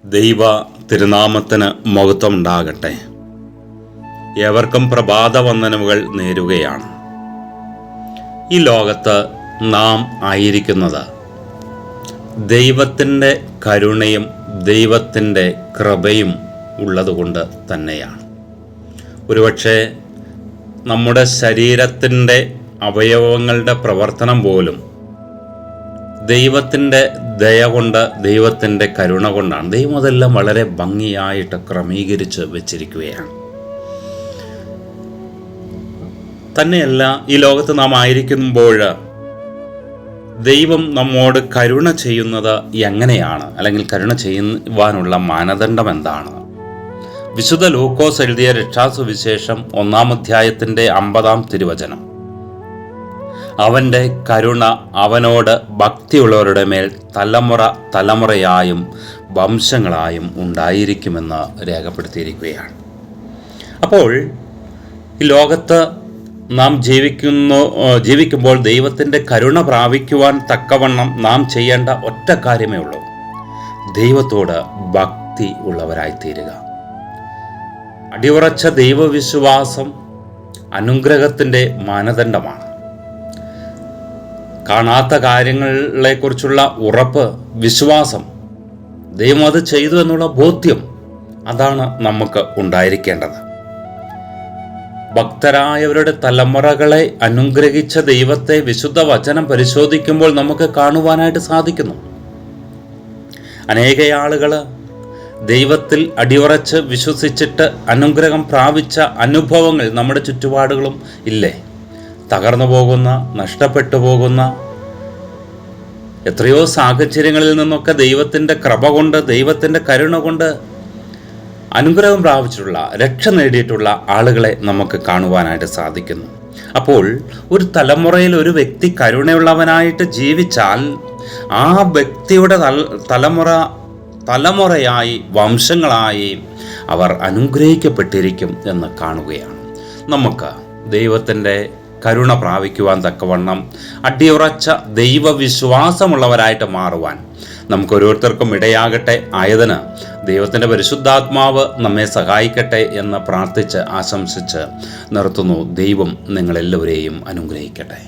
ദൈവ തിരുനാമത്തിന് മഹത്വമുണ്ടാകട്ടെ. ഏവർക്കും പ്രഭാത വന്ദനമുകൾ നേരുകയാണ്. ഈ ലോകത്ത് നാം ആയിരിക്കുന്നത് ദൈവത്തിൻ്റെ കരുണയും ദൈവത്തിൻ്റെ കൃപയും ഉള്ളതുകൊണ്ട് തന്നെയാണ്. ഒരുപക്ഷെ നമ്മുടെ ശരീരത്തിൻ്റെ അവയവങ്ങളുടെ പ്രവർത്തനം പോലും ദൈവത്തിൻ്റെ ദയ കൊണ്ട്, ദൈവത്തിൻ്റെ കരുണ കൊണ്ടാണ്. ദൈവം അതെല്ലാം വളരെ ഭംഗിയായിട്ട് ക്രമീകരിച്ച് വെച്ചിരിക്കുകയാണ്. തന്നെയല്ല, ഈ ലോകത്ത് നാം ആയിരിക്കുമ്പോൾ ദൈവം നമ്മോട് കരുണ ചെയ്യുന്നത് എങ്ങനെയാണ്, അല്ലെങ്കിൽ കരുണ ചെയ്യുവാനുള്ള മാനദണ്ഡം എന്താണ്? വിശുദ്ധ ലൂക്കോസ് എഴുതിയ രക്ഷാസുവിശേഷം 1-ാം അധ്യായത്തിൻ്റെ 50-ാം തിരുവചനം, അവൻ്റെ കരുണ അവനോട് ഭക്തിയുള്ളവരുടെ മേൽ തലമുറ തലമുറയായും വംശങ്ങളായും ഉണ്ടായിരിക്കുമെന്ന് രേഖപ്പെടുത്തിയിരിക്കുകയാണ്. അപ്പോൾ ഈ ലോകത്ത് നാം ജീവിക്കുമ്പോൾ ദൈവത്തിൻ്റെ കരുണ പ്രാപിക്കുവാൻ തക്കവണ്ണം നാം ചെയ്യേണ്ട ഒറ്റ കാര്യമേ ഉള്ളൂ: ദൈവത്തോട് ഭക്തി ഉള്ളവരായിത്തീരുക. അടിയുറച്ച ദൈവവിശ്വാസം അനുഗ്രഹത്തിൻ്റെ മാനദണ്ഡമാണ്. കാണാത്ത കാര്യങ്ങളെക്കുറിച്ചുള്ള ഉറപ്പ്, വിശ്വാസം, ദൈവം അത് ചെയ്തു എന്നുള്ള ബോധ്യം, അതാണ് നമുക്ക് ഉണ്ടായിരിക്കേണ്ടത്. ഭക്തരായവരുടെ തലമുറകളെ അനുഗ്രഹിച്ച ദൈവത്തെ വിശുദ്ധ വചനം പരിശോധിക്കുമ്പോൾ നമുക്ക് കാണുവാനായിട്ട് സാധിക്കുന്നു. അനേക ആളുകൾ ദൈവത്തിൽ അടിയുറച്ച് വിശ്വസിച്ചിട്ട് അനുഗ്രഹം പ്രാപിച്ച അനുഭവങ്ങൾ നമ്മുടെ ചുറ്റുപാടുകളും ഇല്ലേ? തകർന്നു പോകുന്ന, നഷ്ടപ്പെട്ടു പോകുന്ന എത്രയോ സാഹചര്യങ്ങളിൽ നിന്നൊക്കെ ദൈവത്തിൻ്റെ കൃപ കൊണ്ട്, ദൈവത്തിൻ്റെ കരുണ കൊണ്ട് അനുഗ്രഹം പ്രാപിച്ചിട്ടുള്ള, രക്ഷ നേടിയിട്ടുള്ള ആളുകളെ നമുക്ക് കാണുവാനായിട്ട് സാധിക്കുന്നു. അപ്പോൾ ഒരു തലമുറയിൽ ഒരു വ്യക്തി കരുണയുള്ളവനായിട്ട് ജീവിച്ചാൽ ആ വ്യക്തിയുടെ തലമുറയായി, വംശങ്ങളായി അവർ അനുഗ്രഹിക്കപ്പെട്ടിരിക്കും എന്ന് കാണുകയാണ്. നമുക്ക് ദൈവത്തിൻ്റെ കരുണ പ്രാപിക്കുവാൻ തക്കവണ്ണം അടിയുറച്ച ദൈവവിശ്വാസമുള്ളവരായിട്ട് മാറുവാൻ നമുക്ക് ഓരോരുത്തർക്കും ഇടയാകട്ടെ. ആയതിന് ദൈവത്തിൻ്റെ പരിശുദ്ധാത്മാവ് നമ്മെ സഹായിക്കട്ടെ എന്ന് പ്രാർത്ഥിച്ച് ആശംസിച്ച് നിർത്തുന്നു. ദൈവം നിങ്ങളെല്ലാവരെയും അനുഗ്രഹിക്കട്ടെ.